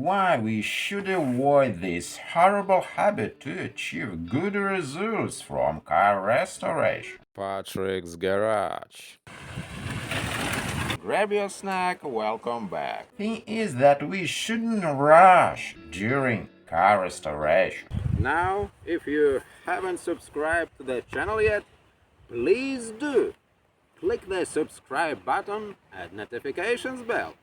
why we should avoid this horrible habit to achieve good results from car restoration. Patrick's Garage. Grab your snack, welcome back. Thing is that we shouldn't rush during car restoration. Now, if you haven't subscribed to the channel yet, please do. Click the subscribe button and notifications bell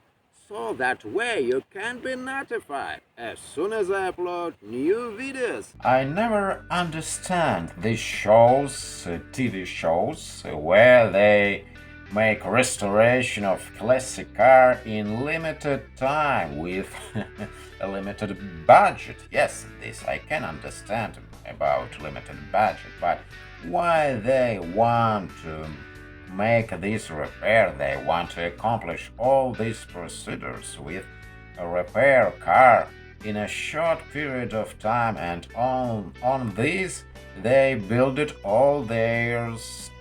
so that way you can be notified as soon as I upload new videos. I never understand these shows, TV shows, where they make restoration of classic car in limited time with a limited budget. Yes, this I can understand about limited budget, but why they want to make this repair, they want to accomplish all these procedures with a repair car in a short period of time, and on this they build all their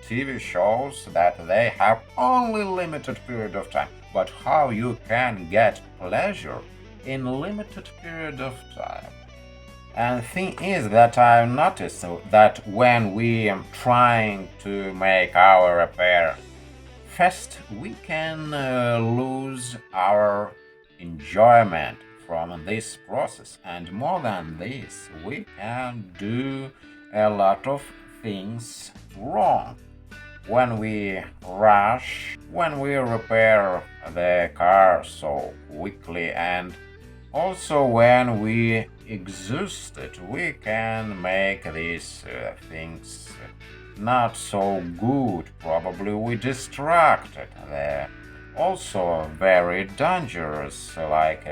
TV shows that they have only limited period of time. But how you can get pleasure in limited period of time? And thing is that I noticed that when we are trying to make our repair fast, we can lose our enjoyment from this process. And more than this, we can do a lot of things wrong when we rush, when we repair the car so quickly, and also when we exhaust it, we can make these things not so good. Probably we distracted. They're also very dangerous, like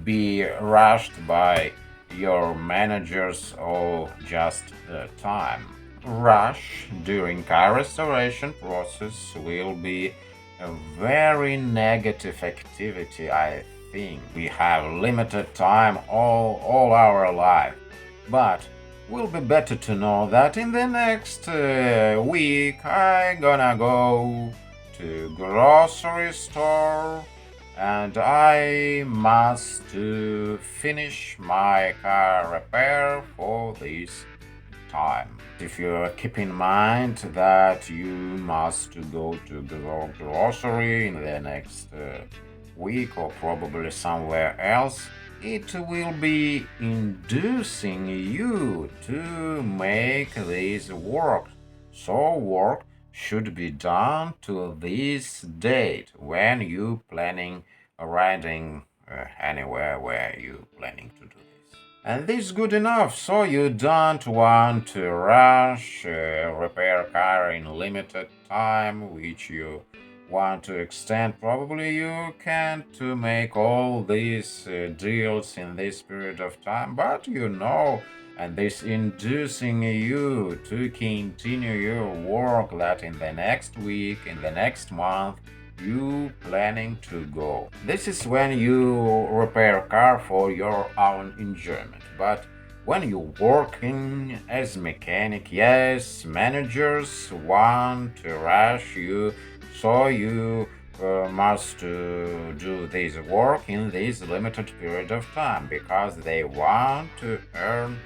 be rushed by your managers or just time. Rush during car restoration process will be a very negative activity. I think we have limited time all our life, but will be better to know that in the next week I gonna go to grocery store and I must finish my car repair for this time. If you keep in mind that you must go to grocery in the next week or probably somewhere else, it will be inducing you to make this work. So work should be done to this date when you planning riding anywhere where you planning to do this. And this is good enough, so you don't want to rush repair car in limited time, which you want to extend. Probably you can't to make all these deals in this period of time, but and this inducing you to continue your work that in the next week, in the next month, you planning to go. This is when you repair car for your own enjoyment. But when you working as mechanic, yes, managers want to rush you, so you must do this work in this limited period of time because they want to earn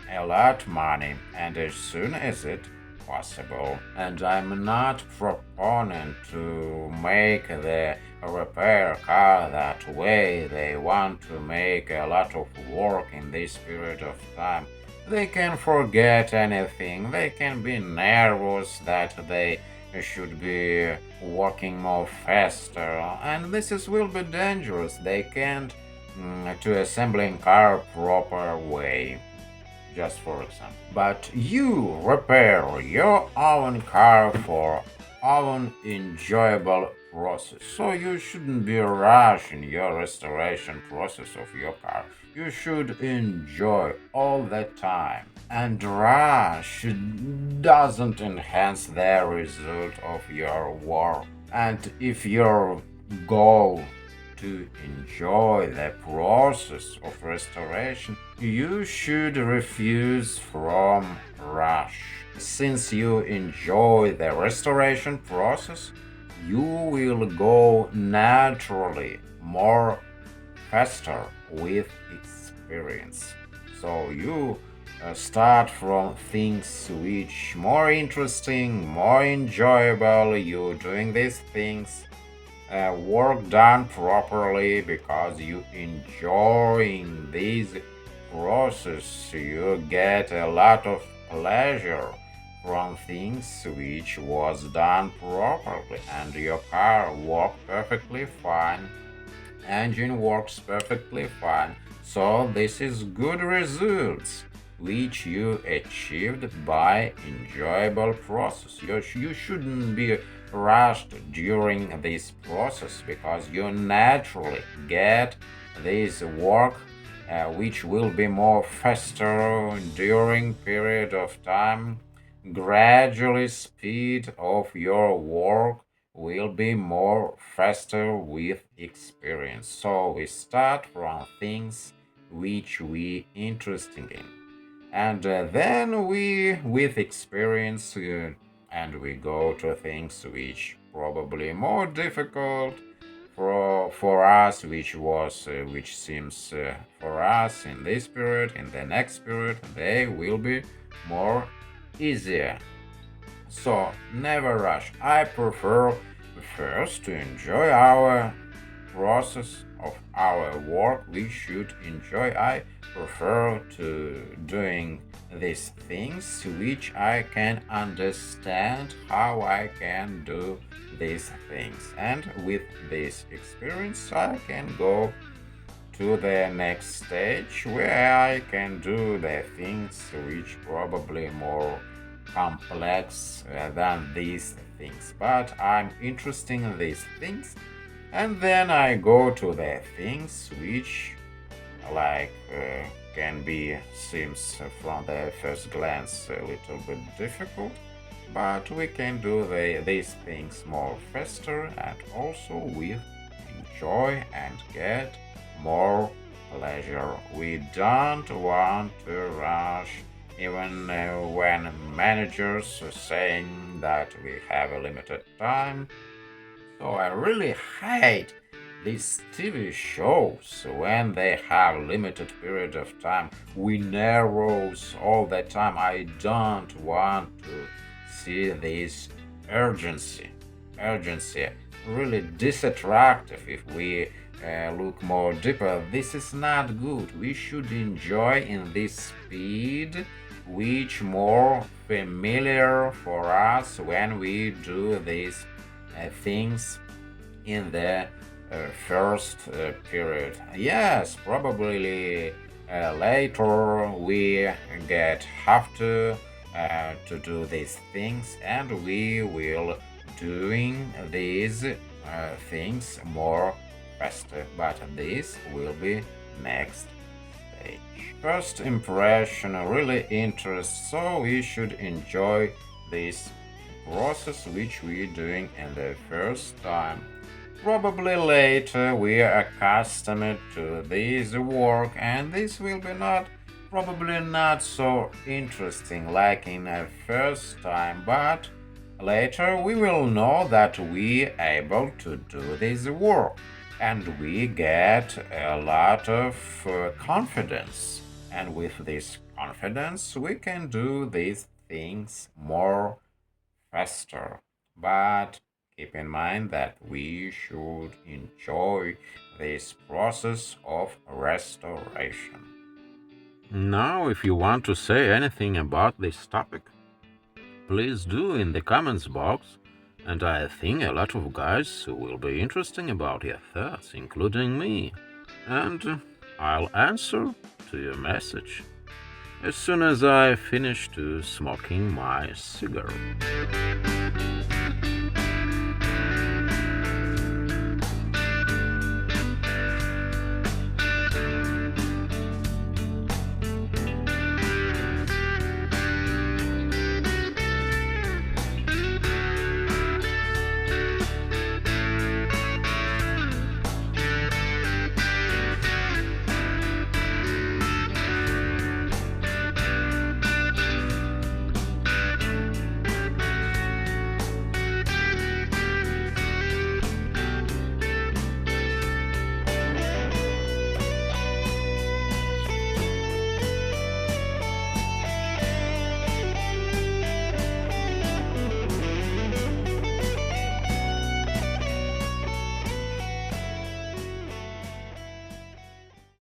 a lot money and as soon as it possible. And I'm not proponent to make the repair car that way. They want to make a lot of work in this period of time. They can forget anything. They can be nervous that they should be working more faster, and will be dangerous. They can't to assembling car proper way, just for example. But you repair your own car for own enjoyable process, so you shouldn't be rushing your restoration process of your car. You should enjoy all the time, and rush doesn't enhance the result of your work. And if your goal to enjoy the process of restoration, you should refuse from rush. Since you enjoy the restoration process, you will go naturally more faster with experience. So you start from things which more interesting, more enjoyable. You doing these things, work done properly because you enjoying this process. You get a lot of pleasure from things which was done properly, and your car worked perfectly fine, engine works perfectly fine. So this is good results which you achieved by enjoyable process. You shouldn't be rushed during this process because you naturally get this work which will be more faster during period of time. Gradually speed of your work will be more faster with experience. So we start from things which we interested in, and then we with experience and we go to things which probably more difficult for us, which seems for us in this period, in the next period they will be more easier. So never rush. I prefer first to enjoy our process of our work. We should enjoy. I prefer to doing these things which I can understand how I can do these things, and with this experience I can go to the next stage where I can do the things which probably more complex than these things. But I'm interested in these things, and then I go to the things which like can be seems from the first glance a little bit difficult, but we can do these things more faster and also with enjoy and get more pleasure. We don't want to rush, even when managers are saying that we have a limited time. So I really hate these TV shows when they have limited period of time. We narrows all the time. I don't want to see this urgency. Urgency really disattractive if we look more deeper. This is not good. We should enjoy in this speed which more familiar for us when we do these things in the first period. Yes, probably later we get have to do these things, and we will doing these things more faster. But this will be next stage. First impression really interests, so we should enjoy this process which we're doing in the first time. Probably later we are accustomed to this work, and this will be not probably not so interesting like in the first time, but later we will know that we able to do this work, and we get a lot of confidence, and with this confidence we can do these things more faster. But keep in mind that we should enjoy this process of restoration. Now, if you want to say anything about this topic, please do in the comments box, and I think a lot of guys will be interested about your thoughts, including me, and I'll answer to your message as soon as I finish to smoking my cigarette.